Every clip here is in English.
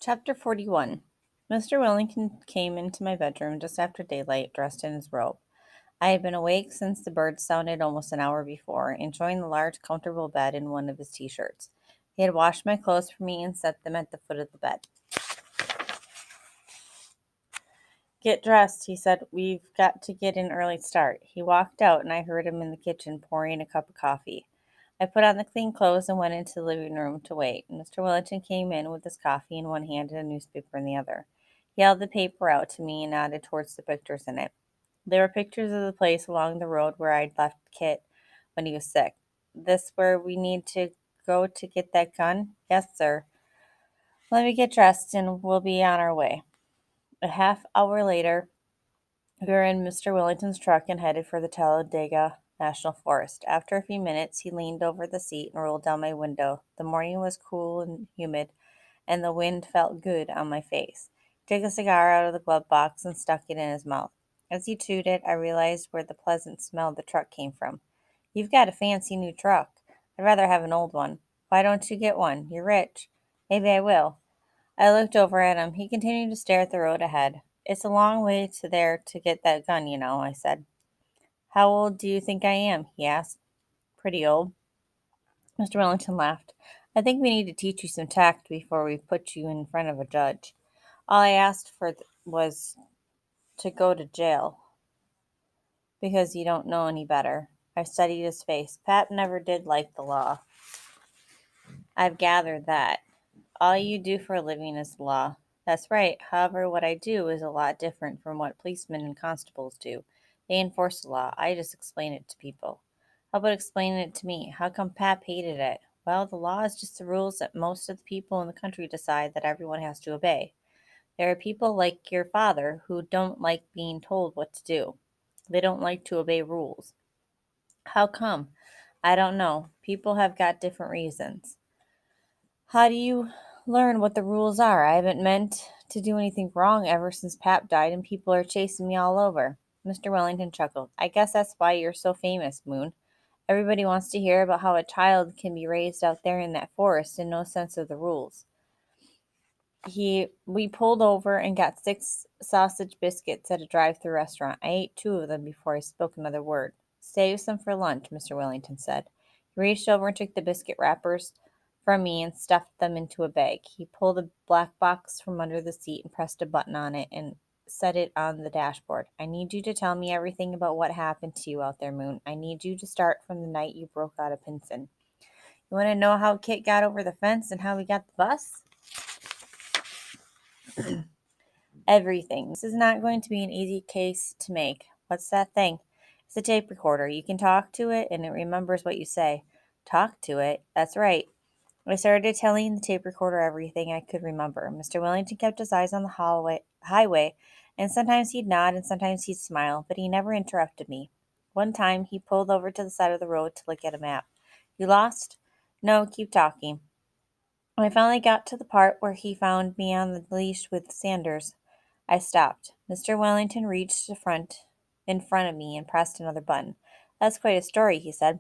Chapter 41. Mr. Wellington came into my bedroom just after daylight, dressed in his robe. I had been awake since the birds sounded almost an hour before, enjoying the large, comfortable bed in one of his t-shirts. He had washed my clothes for me and set them at the foot of the bed. "Get dressed," he said. "We've got to get an early start." He walked out, and I heard him in the kitchen pouring a cup of coffee. I put on the clean clothes and went into the living room to wait. Mr. Wellington came in with his coffee in one hand and a newspaper in the other. He held the paper out to me and nodded towards the pictures in it. There were pictures of the place along the road where I'd left Kit when he was sick. "This where we need to go to get that gun?" "Yes, sir." "Let me get dressed and we'll be on our way." A half hour later, we were in Mr. Wellington's truck and headed for the Talladega National Forest. After a few minutes, he leaned over the seat and rolled down my window. The morning was cool and humid, and the wind felt good on my face. He took a cigar out of the glove box and stuck it in his mouth. As he chewed it, I realized where the pleasant smell of the truck came from. "You've got a fancy new truck." "I'd rather have an old one." "Why don't you get one? You're rich." "Maybe I will." I looked over at him. He continued to stare at the road ahead. "It's a long way to there to get that gun, you know," I said. "How old do you think I am?" he asked. "Pretty old." Mr. Wellington laughed. "I think we need to teach you some tact before we put you in front of a judge. All I asked for was to go to jail because you don't know any better." I studied his face. "Pap never did like the law. I've gathered that. All you do for a living is the law." "That's right. However, what I do is a lot different from what policemen and constables do. They enforce the law. I just explain it to people." "How about explaining it to me? How come Pap hated it?" "Well, the law is just the rules that most of the people in the country decide that everyone has to obey. There are people like your father who don't like being told what to do. They don't like to obey rules." "How come?" "I don't know. People have got different reasons." "How do you learn what the rules are? I haven't meant to do anything wrong ever since Pap died, and people are chasing me all over." Mr. Wellington chuckled. "I guess that's why you're so famous, Moon. Everybody wants to hear about how a child can be raised out there in that forest and no sense of the rules." We pulled over and got 6 sausage biscuits at a drive-through restaurant. I ate 2 of them before I spoke another word. "Save some for lunch," Mr. Wellington said. He reached over and took the biscuit wrappers from me and stuffed them into a bag. He pulled a black box from under the seat and pressed a button on it and set it on the dashboard. "I need you to tell me everything about what happened to you out there, Moon. I need you to start from the night you broke out of Pinson." "You want to know how Kit got over the fence and how we got the bus?" "Everything. This is not going to be an easy case to make." "What's that thing?" "It's a tape recorder. You can talk to it, and it remembers what you say." "Talk to it?" "That's right." I started telling the tape recorder everything I could remember. Mr. Wellington kept his eyes on the highway, and sometimes he'd nod and sometimes he'd smile, but he never interrupted me. One time he pulled over to the side of the road to look at a map. "You lost?" "No, keep talking." When I finally got to the part where he found me on the leash with Sanders, I stopped. Mr. Wellington reached in front of me and pressed another button. "That's quite a story," he said.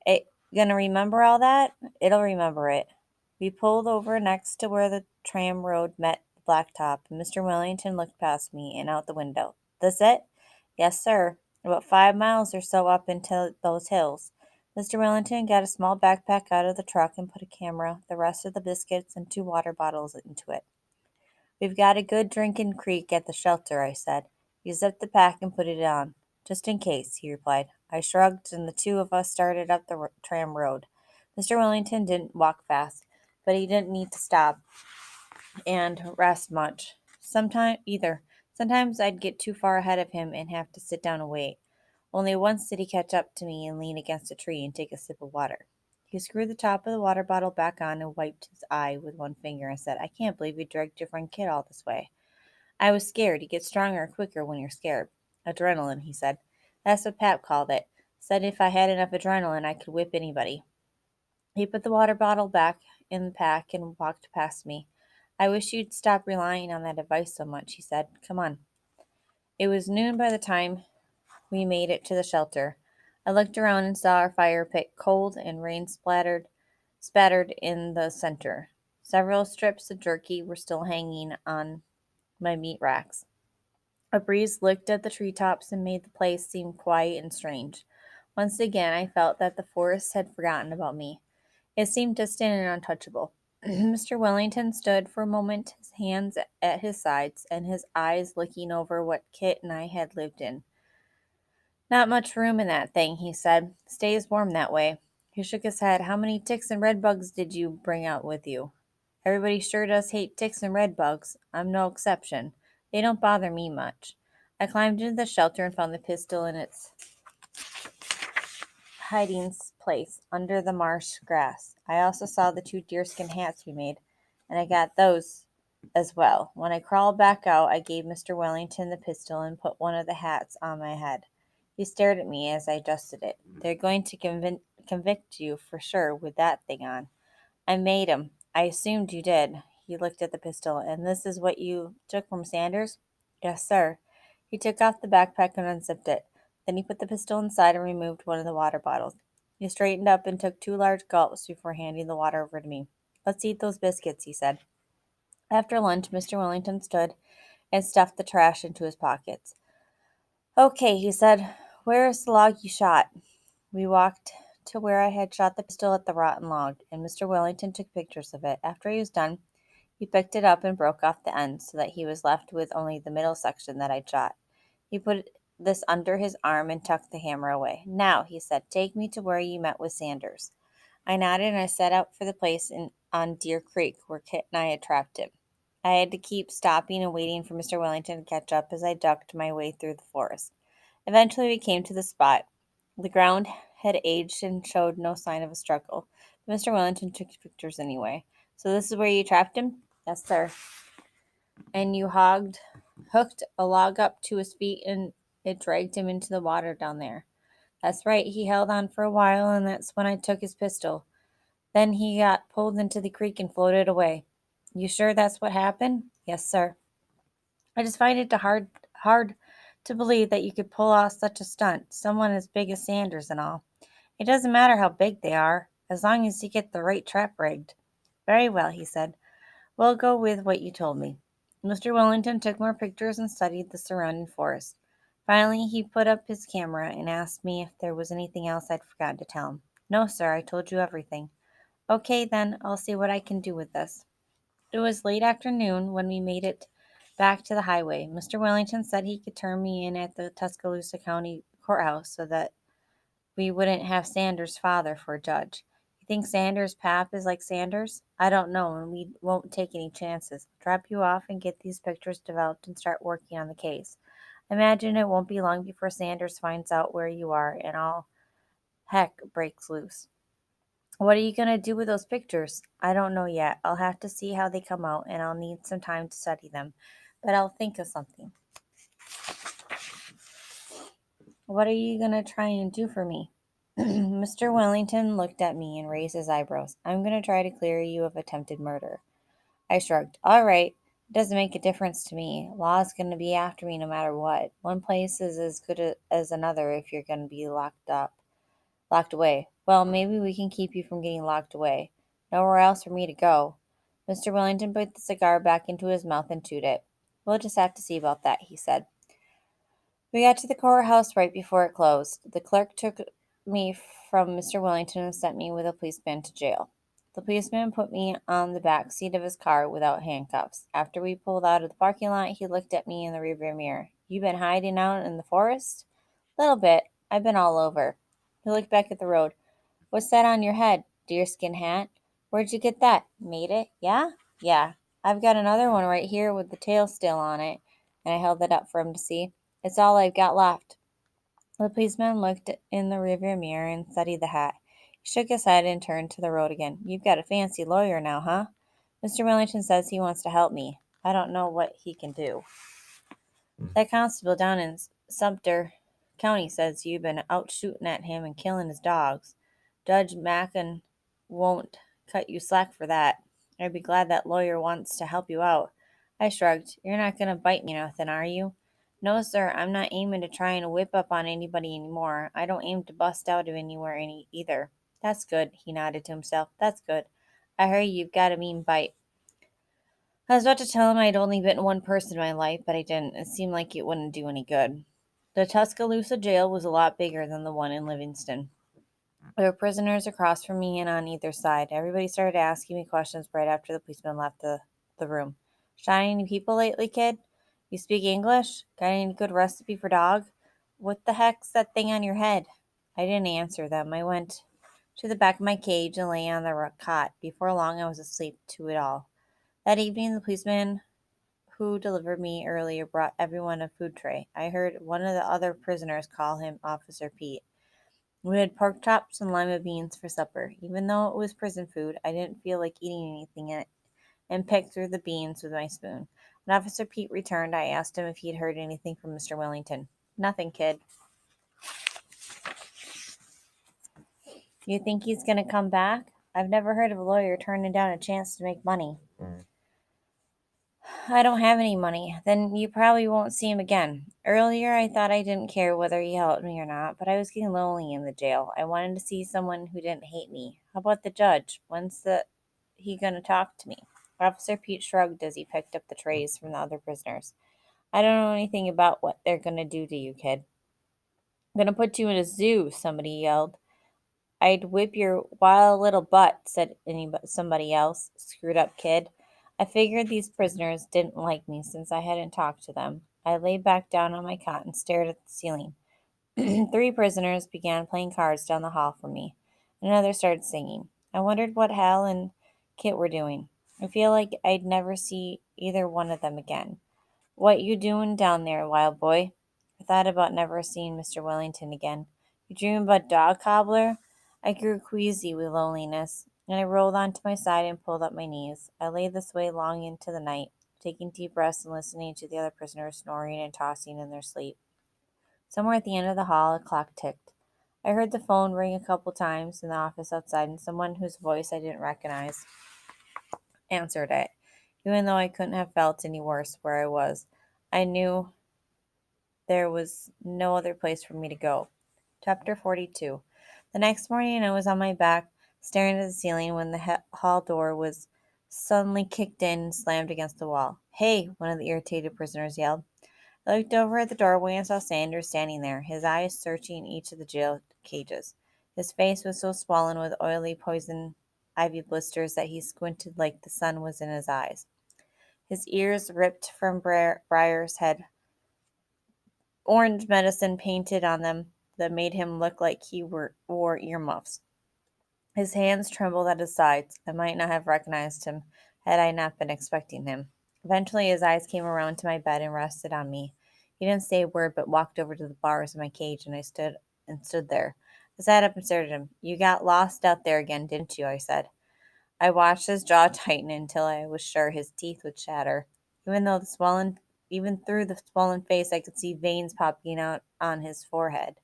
"It gonna remember all that?" "It'll remember it." We pulled over next to where the tram road met the blacktop, and Mr. Wellington looked past me and out the window. "This it?" "Yes, sir. About 5 miles or so up into those hills." Mr. Wellington got a small backpack out of the truck and put a camera, the rest of the biscuits, and 2 water bottles into it. "We've got a good drinking creek at the shelter," I said. He zipped the pack and put it on. "Just in case," he replied. I shrugged, and the 2 of us started up the tram road. Mr. Wellington didn't walk fast, but he didn't need to stop and rest much. Sometimes I'd get too far ahead of him and have to sit down and wait. Only once did he catch up to me and lean against a tree and take a sip of water. He screwed the top of the water bottle back on and wiped his eye with one finger and said, "I can't believe you dragged your friend Kit all this way." "I was scared. You get stronger quicker when you're scared." "Adrenaline," he said. "That's what Pap called it. Said if I had enough adrenaline, I could whip anybody." He put the water bottle back in the pack and walked past me. "I wish you'd stop relying on that advice so much," he said. "Come on." It was noon by the time we made it to the shelter. I looked around and saw our fire pit, cold and rain spattered in the center. Several strips of jerky were still hanging on my meat racks. A breeze licked at the treetops and made the place seem quiet and strange. Once again, I felt that the forest had forgotten about me. It seemed distant and untouchable. Mr. Wellington stood for a moment, his hands at his sides and his eyes looking over what Kit and I had lived in. Not much room in that thing, he said. Stays warm that way. He shook his head. How many ticks and redbugs did you bring out with you? Everybody sure does hate ticks and redbugs. I'm no exception. They don't bother me much. I climbed into the shelter and found the pistol in its hiding place under the marsh grass. I also saw the 2 deerskin hats we made, and I got those as well. When I crawled back out, I gave Mr. Wellington the pistol and put one of the hats on my head. He stared at me as I adjusted it. They're going to convict you for sure with that thing on. I made him. I assumed you did. He looked at the pistol. And this is what you took from Sanders? Yes, sir. He took off the backpack and unzipped it. Then he put the pistol inside and removed one of the water bottles. He straightened up and took 2 large gulps before handing the water over to me. Let's eat those biscuits, he said. After lunch, Mr. Wellington stood and stuffed the trash into his pockets. Okay, he said. Where is the log you shot? We walked to where I had shot the pistol at the rotten log, and Mr. Wellington took pictures of it. After he was done, he picked it up and broke off the ends so that he was left with only the middle section that I'd shot. He put this under his arm and tucked the hammer away. Now, he said, take me to where you met with Sanders. I nodded and I set out for the place on Deer Creek where Kit and I had trapped him. I had to keep stopping and waiting for Mr. Wellington to catch up as I ducked my way through the forest. Eventually, we came to the spot. The ground had aged and showed no sign of a struggle. But Mr. Wellington took pictures anyway. So this is where you trapped him? Yes, sir. And you hooked a log up to his feet and it dragged him into the water down there. That's right. He held on for a while and that's when I took his pistol. Then he got pulled into the creek and floated away. You sure that's what happened? Yes, sir. I just find it hard to believe that you could pull off such a stunt, someone as big as Sanders and all. It doesn't matter how big they are, as long as you get the right trap rigged. Very well, he said. We'll go with what you told me. Mr. Wellington took more pictures and studied the surrounding forest. Finally, he put up his camera and asked me if there was anything else I'd forgotten to tell him. No, sir, I told you everything. Okay, then, I'll see what I can do with this. It was late afternoon when we made it back to the highway. Mr. Wellington said he could turn me in at the Tuscaloosa County Courthouse so that we wouldn't have Sanders' father for a judge. You think Sanders' pap is like Sanders? I don't know, and we won't take any chances. Drop you off and get these pictures developed and start working on the case. Imagine it won't be long before Sanders finds out where you are and all heck breaks loose. What are you going to do with those pictures? I don't know yet. I'll have to see how they come out, and I'll need some time to study them. But I'll think of something. What are you going to try and do for me? Mr. Wellington looked at me and raised his eyebrows. I'm going to try to clear you of attempted murder. I shrugged. All right. It doesn't make a difference to me. Law's going to be after me no matter what. One place is as good as another if you're going to be locked away. Well, maybe we can keep you from getting locked away. Nowhere else for me to go. Mr. Wellington put the cigar back into his mouth and chewed it. We'll just have to see about that, he said. We got to the courthouse right before it closed. The clerk took me from Mr. Wellington and sent me with a policeman to jail. The policeman put me on the back seat of his car without handcuffs. After we pulled out of the parking lot, he looked at me in the rearview mirror. You been hiding out in the forest? Little bit. I've been all over. He looked back at the road. What's that on your head? Deerskin hat? Where'd you get that? Made it? Yeah? Yeah. I've got another one right here with the tail still on it. And I held it up for him to see. It's all I've got left. The policeman looked in the rearview mirror and studied the hat. He shook his head and turned to the road again. You've got a fancy lawyer now, huh? Mr. Wellington says he wants to help me. I don't know what he can do. That constable down in Sumter County says you've been out shooting at him and killing his dogs. Judge Macon won't cut you slack for that. I'd be glad that lawyer wants to help you out. I shrugged. You're not going to bite me or nothing, are you? No, sir, I'm not aiming to try and whip up on anybody anymore. I don't aim to bust out of anywhere either. That's good, he nodded to himself. That's good. I hear you've got a mean bite. I was about to tell him I'd only bitten one person in my life, but I didn't. It seemed like it wouldn't do any good. The Tuscaloosa jail was a lot bigger than the one in Livingston. There were prisoners across from me and on either side. Everybody started asking me questions right after the policeman left the room. Shot any people lately, kid? You speak English? Got any good recipe for dog? What the heck's that thing on your head? I didn't answer them. I went to the back of my cage and lay on the cot. Before long, I was asleep to it all. That evening, the policeman who delivered me earlier brought everyone a food tray. I heard one of the other prisoners call him Officer Pete. We had pork chops and lima beans for supper. Even though it was prison food, I didn't feel like eating anything and picked through the beans with my spoon. When Officer Pete returned, I asked him if he'd heard anything from Mr. Wellington. Nothing, kid. You think he's going to come back? I've never heard of a lawyer turning down a chance to make money. I don't have any money. Then you probably won't see him again. Earlier, I thought I didn't care whether he helped me or not, but I was getting lonely in the jail. I wanted to see someone who didn't hate me. How about the judge? He gonna talk to me? Officer Pete shrugged as he picked up the trays from the other prisoners. I don't know anything about what they're gonna do to you, kid. I'm gonna put you in a zoo, somebody yelled. I'd whip your wild little butt, said somebody else. Screwed up kid. I figured these prisoners didn't like me since I hadn't talked to them. I lay back down on my cot and stared at the ceiling. Three prisoners began playing cards down the hall from me. Another started singing. I wondered what Hal and Kit were doing. I feel like I'd never see either one of them again. What you doing down there, wild boy? I thought about never seeing Mr. Wellington again. You dreaming about dog cobbler? I grew queasy with loneliness, and I rolled onto my side and pulled up my knees. I lay this way long into the night, taking deep breaths and listening to the other prisoners snoring and tossing in their sleep. Somewhere at the end of the hall, a clock ticked. I heard the phone ring a couple times in the office outside, and someone whose voice I didn't recognize answered it. Even though I couldn't have felt any worse where I was, I knew there was no other place for me to go. Chapter 42. The next morning, I was on my back, staring at the ceiling when the hall door was suddenly kicked in and slammed against the wall. Hey, one of the irritated prisoners yelled. I looked over at the doorway and saw Sanders standing there, his eyes searching each of the jail cages. His face was so swollen with oily poison ivy blisters that he squinted like the sun was in his eyes. His ears ripped from Briar's head, orange medicine painted on them that made him look like he wore earmuffs. His hands trembled at his sides. I might not have recognized him had I not been expecting him. Eventually, his eyes came around to my bed and rested on me. He didn't say a word, but walked over to the bars of my cage, and I stood there. I sat up and stared at him. You got lost out there again, didn't you? I said. I watched his jaw tighten until I was sure his teeth would shatter. Even though the swollen Even through the swollen face, I could see veins popping out on his forehead.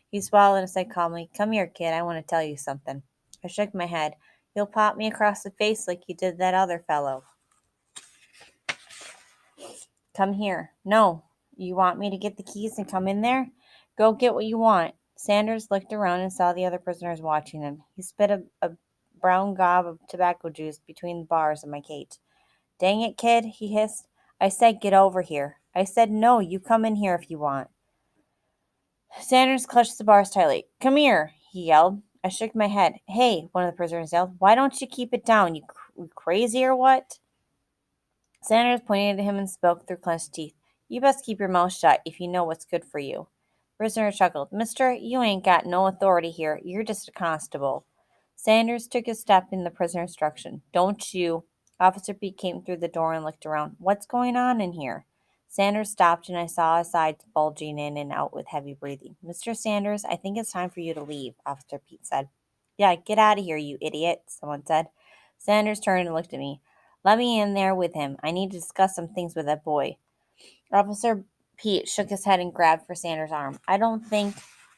He swallowed and said calmly, Come here, kid, I want to tell you something. I shook my head. You'll pop me across the face like you did that other fellow. Come here. No. You want me to get the keys and come in there? Go get what you want. Sanders looked around and saw the other prisoners watching him. He spit a brown gob of tobacco juice between the bars of my cage. Dang it, kid, he hissed. I said get over here. I said no, you come in here if you want. Sanders clutched the bars tightly. Come here, he yelled. I shook my head. Hey, one of the prisoners yelled. Why don't you keep it down? You crazy or what? Sanders pointed at him and spoke through clenched teeth. You best keep your mouth shut if you know what's good for you. Prisoner chuckled. Mister, you ain't got no authority here. You're just a constable. Sanders took a step in the prisoner's direction. Don't you? Officer Pete came through the door and looked around. What's going on in here? Sanders stopped and I saw his sides bulging in and out with heavy breathing. Mr. Sanders, I think it's time for you to leave, Officer Pete said. Yeah, get out of here, you idiot, someone said. Sanders turned and looked at me. Let me in there with him. I need to discuss some things with that boy. Officer Pete shook his head and grabbed for Sanders' arm. I don't think.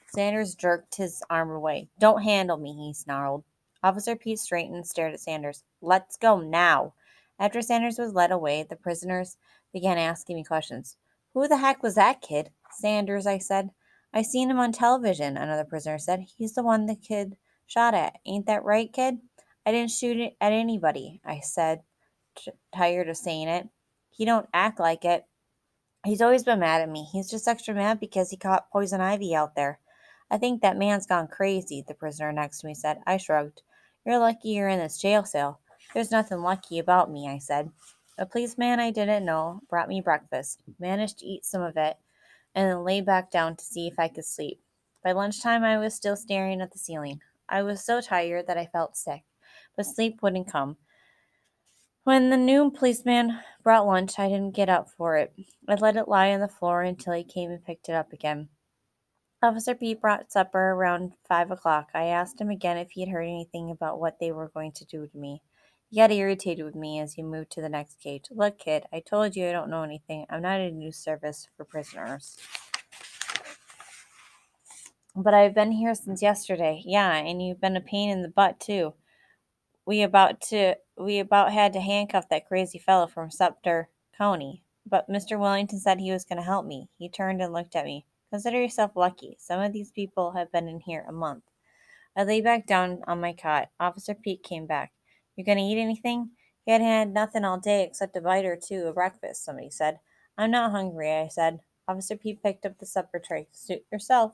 Sanders jerked his arm away. Don't handle me, he snarled. Officer Pete straightened and stared at Sanders. Let's go now. After Sanders was led away, the prisoners began asking me questions. Who the heck was that kid? Sanders, I said. I seen him on television, another prisoner said. He's the one the kid shot at. Ain't that right, kid? I didn't shoot it at anybody, I said. tired of saying it. He don't act like it. He's always been mad at me. He's just extra mad because he caught poison ivy out there. I think that man's gone crazy, the prisoner next to me said. I shrugged. You're lucky you're in this jail cell. There's nothing lucky about me, I said. A policeman I didn't know brought me breakfast, managed to eat some of it, and then lay back down to see if I could sleep. By lunchtime, I was still staring at the ceiling. I was so tired that I felt sick, but sleep wouldn't come. When the new policeman brought lunch, I didn't get up for it. I let it lie on the floor until he came and picked it up again. Officer Pete brought supper around 5 o'clock. I asked him again if he had heard anything about what they were going to do to me. He got irritated with me as he moved to the next cage. Look, kid, I told you I don't know anything. I'm not a news service for prisoners. But I've been here since yesterday. Yeah, and you've been a pain in the butt too. We about had to handcuff that crazy fellow from Sumter County. But Mr. Wellington said he was going to help me. He turned and looked at me. Consider yourself lucky. Some of these people have been in here a month. I lay back down on my cot. Officer Pete came back. You gonna eat anything? He hadn't had nothing all day except a bite or two of breakfast, somebody said. I'm not hungry, I said. Officer Pete picked up the supper tray. Suit yourself.